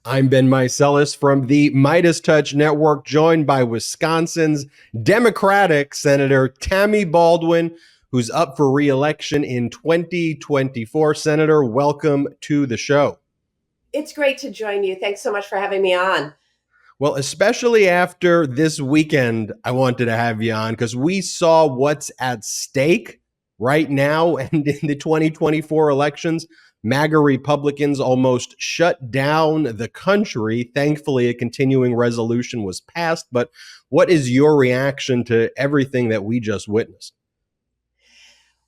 I'm Ben Meiselas from the MeidasTouch Network, joined by Wisconsin's Democratic Senator Tammy Baldwin, who's up for re-election in 2024. Senator, welcome to the show. It's great to join you. Thanks so much for having me on. Well, especially after this weekend, I wanted to have you on because we saw what's at stake right now and in the 2024 elections. MAGA Republicans almost shut down the country. Thankfully, a continuing resolution was passed. But what is your reaction to everything that we just witnessed?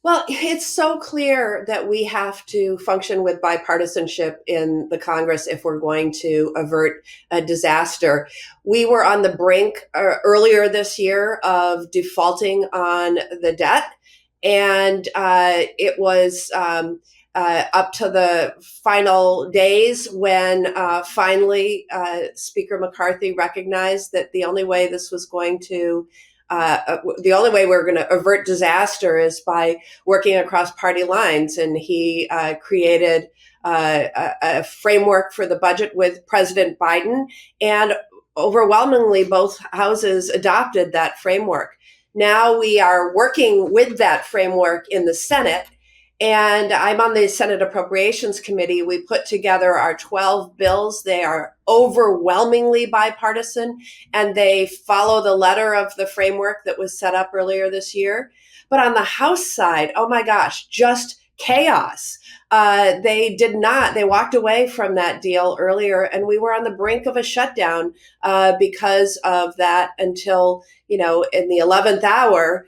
Well, it's so clear that we have to function with bipartisanship in the Congress if we're going to avert a disaster. We were on the brink earlier this year of defaulting on the debt, and it was up to the final days when finally Speaker McCarthy recognized that the only way this was going to the only way we're going to avert disaster is by working across party lines. And he created a framework for the budget with President Biden, and overwhelmingly both houses adopted that framework. Now we are working with that framework in the Senate. And I'm on the Senate Appropriations Committee. We put together our 12 bills. They are overwhelmingly bipartisan, and they follow the letter of the framework that was set up earlier this year. But on the House side, oh my gosh, just chaos. They walked away from that deal earlier, and we were on the brink of a shutdown because of that until, in the 11th hour,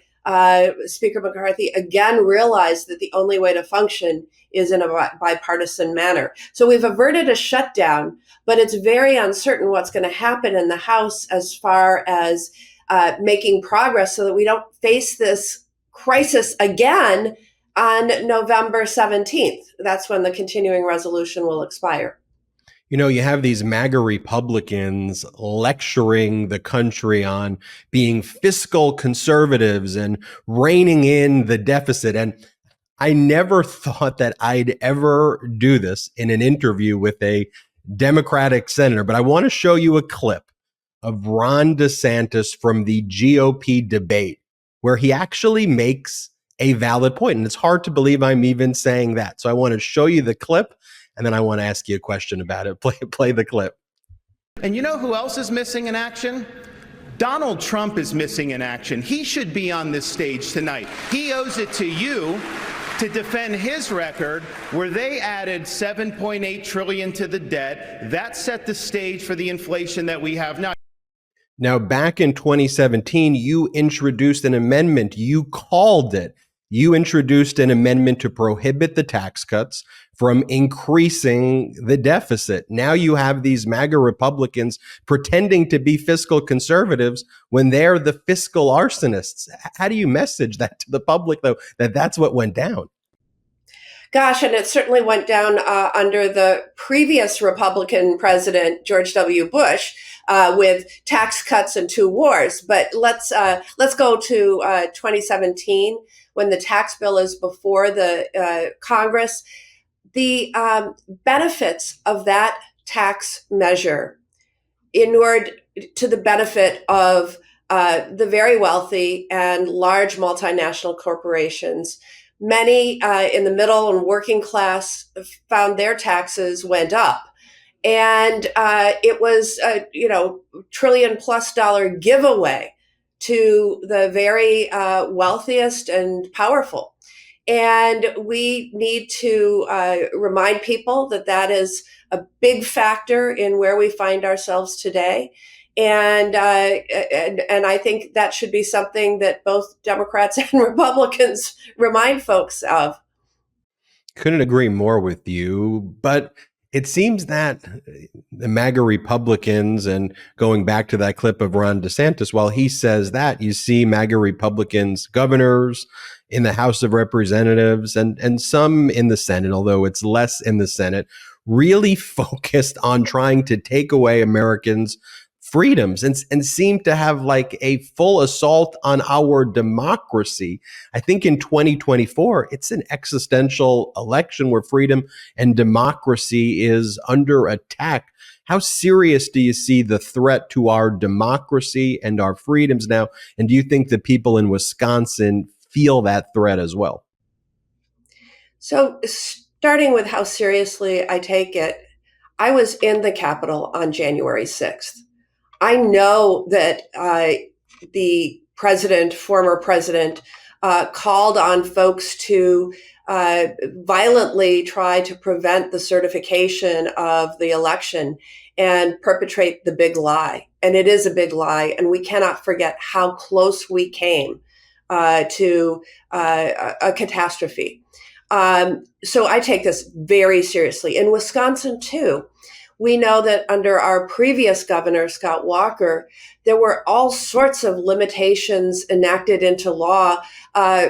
Speaker McCarthy again realized that the only way to function is in a bipartisan manner. So we've averted a shutdown, but it's very uncertain what's going to happen in the House as far as making progress so that we don't face this crisis again on November 17th. That's when the continuing resolution will expire. You have these MAGA Republicans lecturing the country on being fiscal conservatives and reining in the deficit. And I never thought that I'd ever do this in an interview with a Democratic senator, but I want to show you a clip of Ron DeSantis from the GOP debate where he actually makes a valid point. And it's hard to believe I'm even saying that. So I want to show you the clip, and then I want to ask you a question about it. Play the clip. And you know who else is missing in action? Donald Trump is missing in action. He should be on this stage tonight. He owes it to you to defend his record where they added $7.8 trillion to the debt. That set the stage for the inflation that we have now. Now, back in 2017, you introduced an amendment. You called it. You introduced an amendment to prohibit the tax cuts from increasing the deficit. Now you have these MAGA Republicans pretending to be fiscal conservatives when they're the fiscal arsonists. How do you message that to the public, though, that that's what went down? Gosh, and it certainly went down under the previous Republican president, George W. Bush, with tax cuts and two wars. But let's go to 2017, when the tax bill is before the Congress. The benefits of that tax measure inured to the benefit of the very wealthy and large multinational corporations. Many in the middle and working class found their taxes went up. And it was a $1 trillion+ giveaway to the very wealthiest and powerful. And we need to remind people that that is a big factor in where we find ourselves today. And I think that should be something that both Democrats and Republicans remind folks of. Couldn't agree more with you, but it seems that the MAGA Republicans, and going back to that clip of Ron DeSantis, while he says that, you see MAGA Republicans, governors in the House of Representatives and some in the Senate, although it's less in the Senate, really focused on trying to take away Americans' freedoms and seem to have like a full assault on our democracy. I think in 2024, it's an existential election where freedom and democracy is under attack. How serious do you see the threat to our democracy and our freedoms now? And do you think the people in Wisconsin feel that threat as well? So, starting with how seriously I take it, I was in the Capitol on January 6th. I know that the president, former president, called on folks to violently try to prevent the certification of the election and perpetrate the big lie. And it is a big lie. And we cannot forget how close we came to a catastrophe. So I take this very seriously. In Wisconsin, too, we know that under our previous governor, Scott Walker, there were all sorts of limitations enacted into law,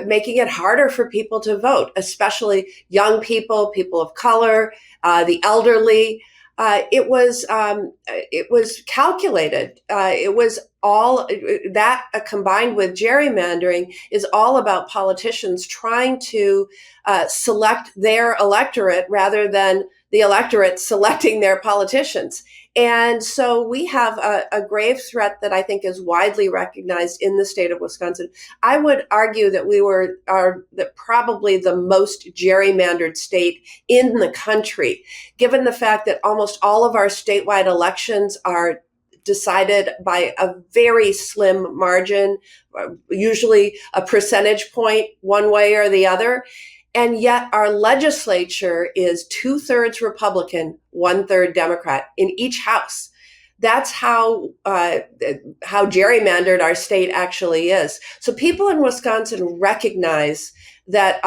making it harder for people to vote, especially young people, people of color, the elderly. It was calculated. It was all that combined with gerrymandering is all about politicians trying to select their electorate rather than the electorate selecting their politicians. And so we have a grave threat that I think is widely recognized in the state of Wisconsin. I would argue that we are probably the most gerrymandered state in the country, given the fact that almost all of our statewide elections are decided by a very slim margin, usually a percentage point one way or the other. And yet our legislature is 2/3 Republican, 1/3 Democrat in each house. That's how gerrymandered our state actually is. So people in Wisconsin recognize that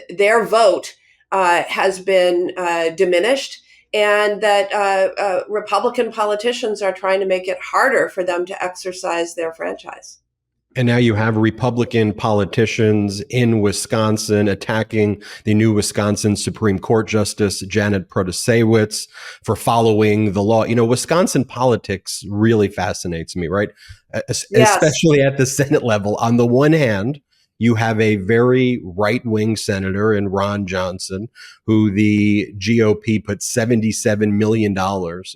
their vote has been diminished, and that Republican politicians are trying to make it harder for them to exercise their franchise. And now you have Republican politicians in Wisconsin attacking the new Wisconsin Supreme Court Justice Janet Protasewicz for following the law. You know, Wisconsin politics really fascinates me, right? Yes. Especially at the Senate level. On the one hand, you have a very right-wing senator in Ron Johnson, who the GOP put $77 million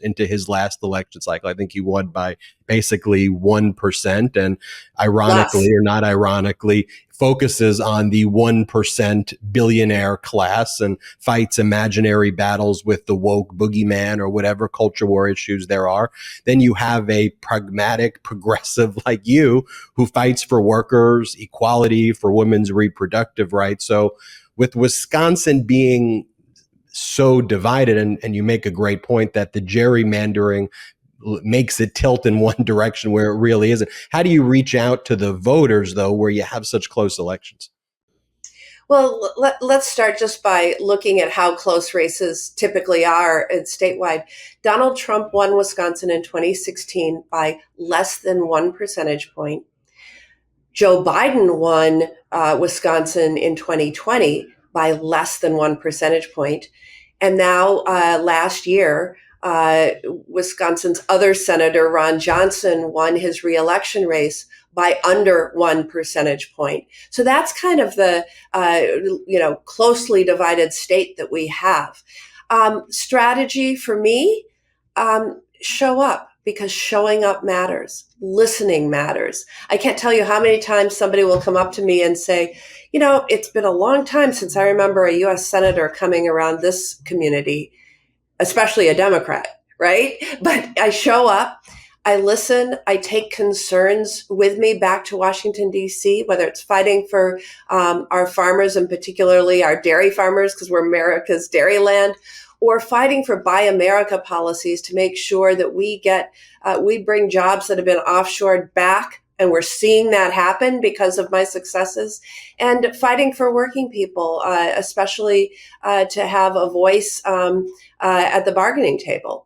into his last election cycle. I think he won by basically 1%. And ironically, or not ironically, focuses on the 1% billionaire class and fights imaginary battles with the woke boogeyman or whatever culture war issues there are. Then you have a pragmatic progressive like you who fights for workers, equality, for women's reproductive rights. So with Wisconsin being so divided, and you make a great point that the gerrymandering makes it tilt in one direction where it really isn't. How do you reach out to the voters, though, where you have such close elections? Well, let's start just by looking at how close races typically are statewide. Donald Trump won Wisconsin in 2016 by less than 1 percentage point. Joe Biden won Wisconsin in 2020 by less than 1 percentage point. And now last year, Wisconsin's other senator, Ron Johnson, won his reelection race by under 1 percentage point. So that's kind of the, closely divided state that we have. Strategy for me, show up, because showing up matters. Listening matters. I can't tell you how many times somebody will come up to me and say, you know, it's been a long time since I remember a U.S. senator coming around this community, especially a Democrat, right? But I show up, I listen, I take concerns with me back to Washington, D.C., whether it's fighting for our farmers and particularly our dairy farmers, because we're America's dairy land, or fighting for Buy America policies to make sure that we bring jobs that have been offshored back. And we're seeing that happen because of my successes, and fighting for working people, especially to have a voice at the bargaining table.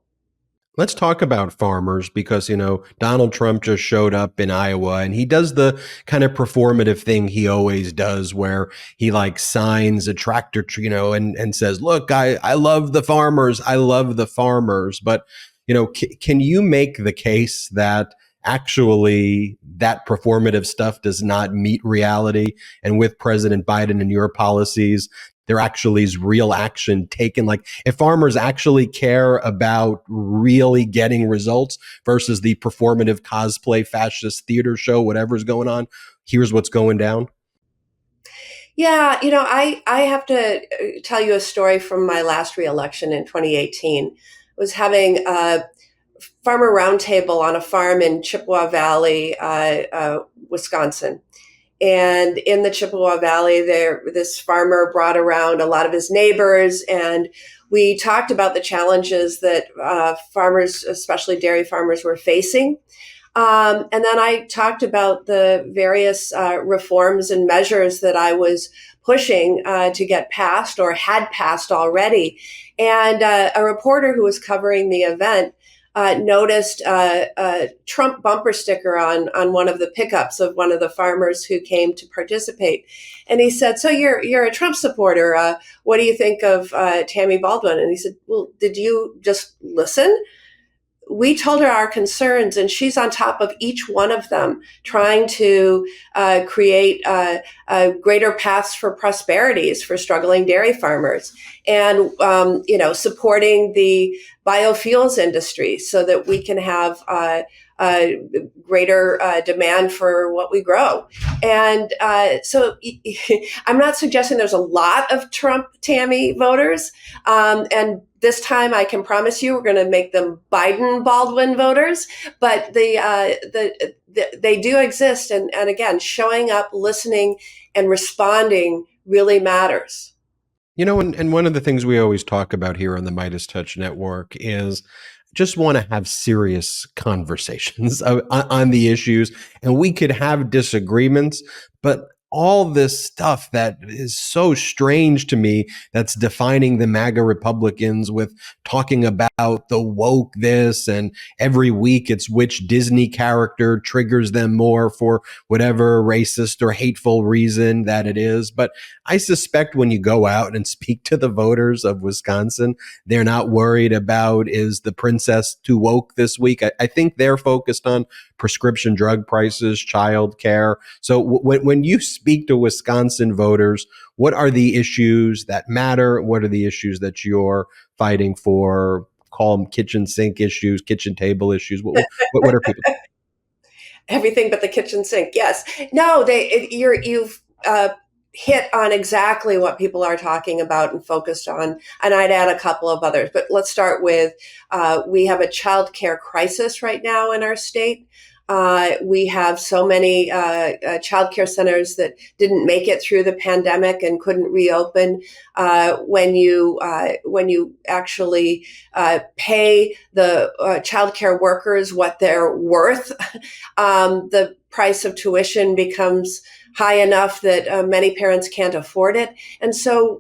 Let's talk about farmers because, you know, Donald Trump just showed up in Iowa and he does the kind of performative thing he always does where he like signs a tractor, and says, look, I love the farmers. I love the farmers. But, you know, can you make the case that actually that performative stuff does not meet reality? And with President Biden and your policies, there actually is real action taken. Like if farmers actually care about really getting results versus the performative cosplay fascist theater show, whatever's going on, here's what's going down. Yeah, I have to tell you a story from my last reelection in 2018. I was having a farmer roundtable on a farm in Chippewa Valley, Wisconsin. And in the Chippewa Valley, this farmer brought around a lot of his neighbors, and we talked about the challenges that farmers, especially dairy farmers, were facing. And then I talked about the various reforms and measures that I was pushing to get passed or had passed already. And a reporter who was covering the event noticed a Trump bumper sticker on one of the pickups of one of the farmers who came to participate. And he said, "So you're a Trump supporter. What do you think of Tammy Baldwin?" And he said, "Well, did you just listen? We told her our concerns, and she's on top of each one of them, trying to create greater paths for prosperities for struggling dairy farmers, and supporting the biofuels industry so that we can have greater demand for what we grow." And so I'm not suggesting there's a lot of Trump Tammy voters, and this time, I can promise you, we're going to make them Biden Baldwin voters. But they do exist, and again, showing up, listening, and responding really matters. And one of the things we always talk about here on the MeidasTouch Network is just want to have serious conversations on the issues, and we could have disagreements, but all this stuff that is so strange to me that's defining the MAGA Republicans with talking about the woke this, and every week it's which Disney character triggers them more for whatever racist or hateful reason that it is. But I suspect when you go out and speak to the voters of Wisconsin, they're not worried about, is the princess too woke this week? I think they're focused on prescription drug prices, child care. So when you speak to Wisconsin voters, what are the issues that matter? What are the issues that you're fighting for? Call them kitchen sink issues, kitchen table issues. What are people? Everything but the kitchen sink. Yes. No, you've hit on exactly what people are talking about and focused on. And I'd add a couple of others, but let's start with, we have a child care crisis right now in our state. We have so many child care centers that didn't make it through the pandemic and couldn't reopen. When you actually pay the child care workers what they're worth, the price of tuition becomes high enough that many parents can't afford it. And so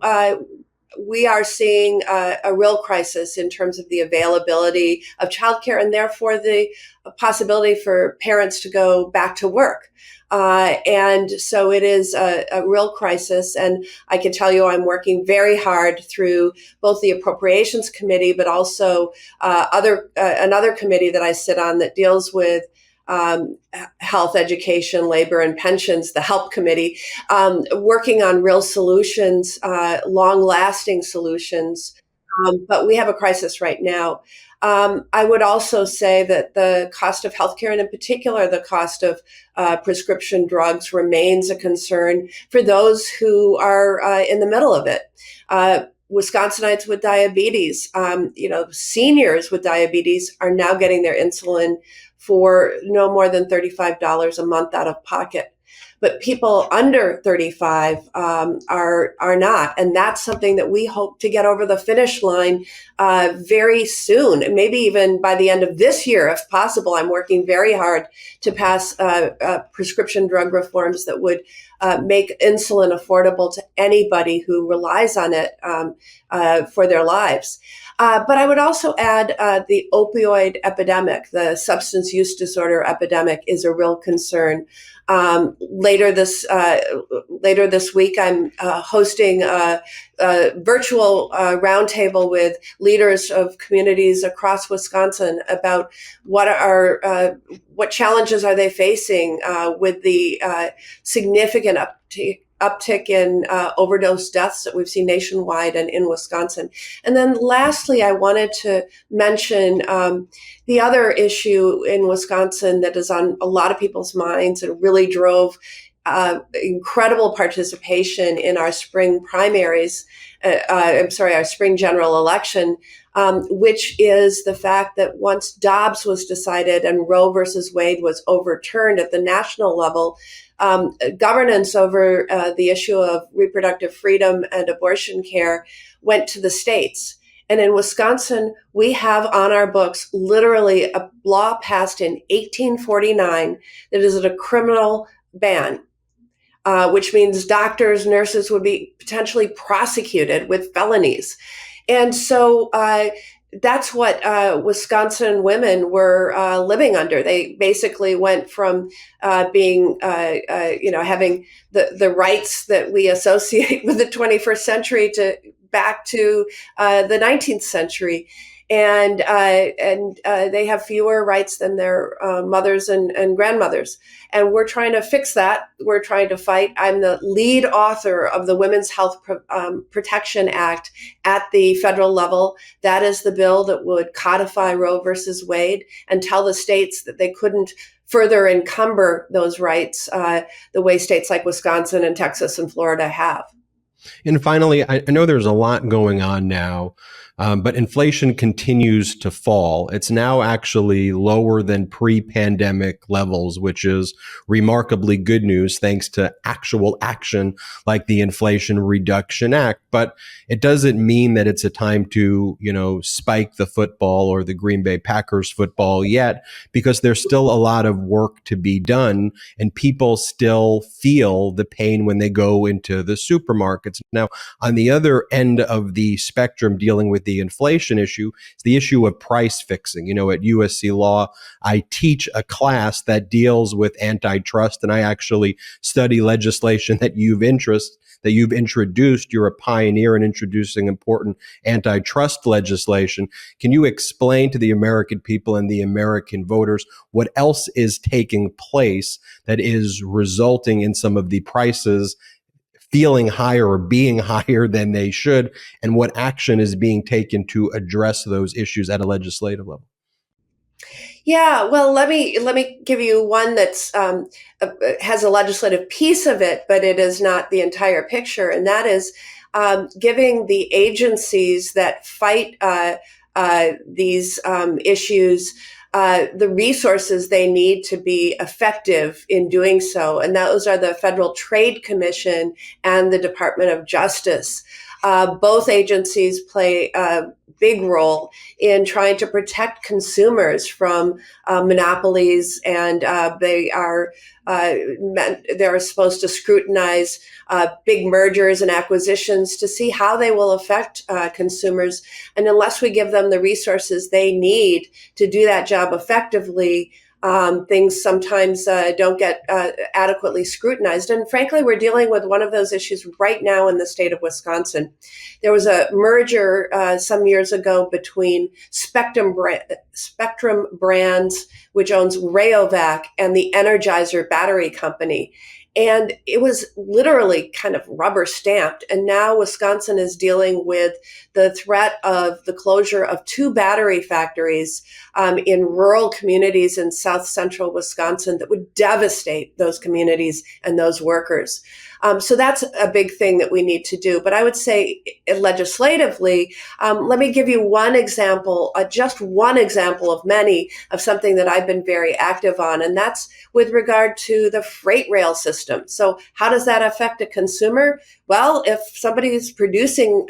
we are seeing a real crisis in terms of the availability of childcare, and therefore the possibility for parents to go back to work. And so it is a real crisis. And I can tell you I'm working very hard through both the Appropriations Committee, but also another committee that I sit on that deals with health, education, labor, and pensions, the HELP Committee, working on real solutions, long-lasting solutions. But we have a crisis right now. I would also say that the cost of healthcare, and in particular the cost of prescription drugs, remains a concern for those who are in the middle of it. Wisconsinites with diabetes, seniors with diabetes are now getting their insulin for no more than $35 a month out of pocket. But people under 35 are not. And that's something that we hope to get over the finish line very soon, maybe even by the end of this year, if possible. I'm working very hard to pass prescription drug reforms that would make insulin affordable to anybody who relies on it for their lives. But I would also add the opioid epidemic, the substance use disorder epidemic, is a real concern. Later this week, I'm hosting a virtual roundtable with leaders of communities across Wisconsin about what challenges are they facing with the significant uptick in overdose deaths that we've seen nationwide and in Wisconsin. And then lastly, I wanted to mention the other issue in Wisconsin that is on a lot of people's minds and really drove incredible participation in our spring primaries, our spring general election, which is the fact that once Dobbs was decided and Roe versus Wade was overturned at the national level, governance over the issue of reproductive freedom and abortion care went to the states. And in Wisconsin, we have on our books literally a law passed in 1849 that is a criminal ban. Which means doctors, nurses would be potentially prosecuted with felonies. And so that's what Wisconsin women were living under. They basically went from being, having the rights that we associate with the 21st century to back to the 19th century. And they have fewer rights than their mothers and grandmothers. And we're trying to fix that. We're trying to fight. I'm the lead author of the Women's Health Protection Act at the federal level. That is the bill that would codify Roe versus Wade and tell the states that they couldn't further encumber those rights the way states like Wisconsin and Texas and Florida have. And finally, I know there's a lot going on now, but inflation continues to fall. It's now actually lower than pre-pandemic levels, which is remarkably good news thanks to actual action like the Inflation Reduction Act. But it doesn't mean that it's a time to, spike the football or the Green Bay Packers football yet, because there's still a lot of work to be done and people still feel the pain when they go into the supermarkets. Now, on the other end of the spectrum dealing with the inflation issue is the issue of price fixing. At USC Law, I teach a class that deals with antitrust, and I actually study legislation that you've introduced. You're a pioneer in introducing important antitrust legislation. Can you explain to the American people and the American voters what else is taking place that is resulting in some of the prices feeling higher or being higher than they should, and what action is being taken to address those issues at a legislative level? Yeah, well, let me give you one that's has a legislative piece of it, but it is not the entire picture, and that is giving the agencies that fight these issues the resources they need to be effective in doing so. And those are the Federal Trade Commission and the Department of Justice. Both agencies play a big role in trying to protect consumers from monopolies, and they're supposed to scrutinize big mergers and acquisitions to see how they will affect consumers. And unless we give them the resources they need to do that job effectively, things sometimes don't get adequately scrutinized. And frankly, we're dealing with one of those issues right now in the state of Wisconsin. There was a merger some years ago between Spectrum Brands, which owns Rayovac, and the Energizer Battery Company. And it was literally kind of rubber stamped. And now Wisconsin is dealing with the threat of the closure of 2 battery factories in rural communities in south central Wisconsin that would devastate those communities and those workers. So that's a big thing that we need to do. But I would say legislatively, let me give you one example, just one example of many of something that I've been very active on, and that's with regard to the freight rail system. So how does that affect a consumer? Well, if somebody is producing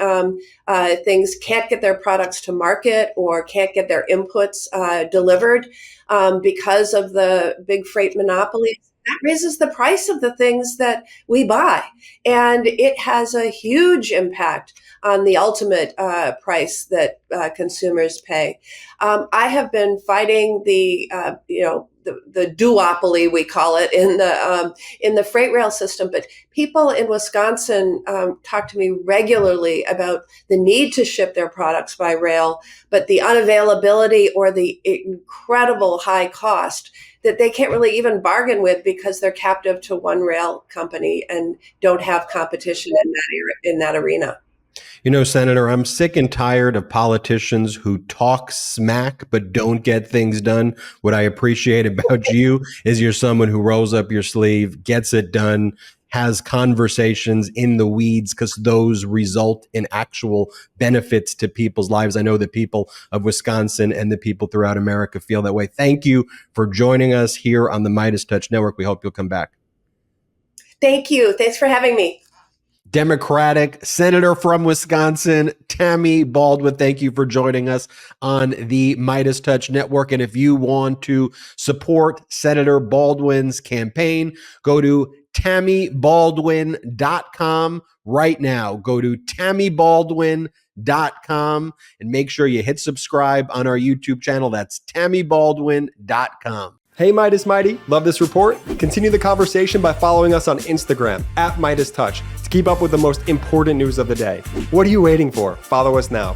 things, can't get their products to market or can't get their inputs delivered because of the big freight monopolies, that raises the price of the things that we buy. And it has a huge impact on the ultimate price that consumers pay. I have been fighting the duopoly, we call it, in the freight rail system. But people in Wisconsin talk to me regularly about the need to ship their products by rail, but the unavailability or the incredible high cost that they can't really even bargain with because they're captive to one rail company and don't have competition in that arena. You know, Senator, I'm sick and tired of politicians who talk smack but don't get things done. What I appreciate about you is you're someone who rolls up your sleeve, gets it done, has conversations in the weeds, because those result in actual benefits to people's lives. I know the people of Wisconsin and the people throughout America feel that way. Thank you for joining us here on the MeidasTouch Network. We hope you'll come back. Thank you. Thanks for having me. Democratic Senator from Wisconsin, Tammy Baldwin, thank you for joining us on the MeidasTouch Network. And if you want to support Senator Baldwin's campaign, go to TammyBaldwin.com right now. Go to TammyBaldwin.com and make sure you hit subscribe on our YouTube channel. That's TammyBaldwin.com. Hey, Meidas Mighty, love this report? Continue the conversation by following us on Instagram @MeidasTouch to keep up with the most important news of the day. What are you waiting for? Follow us now.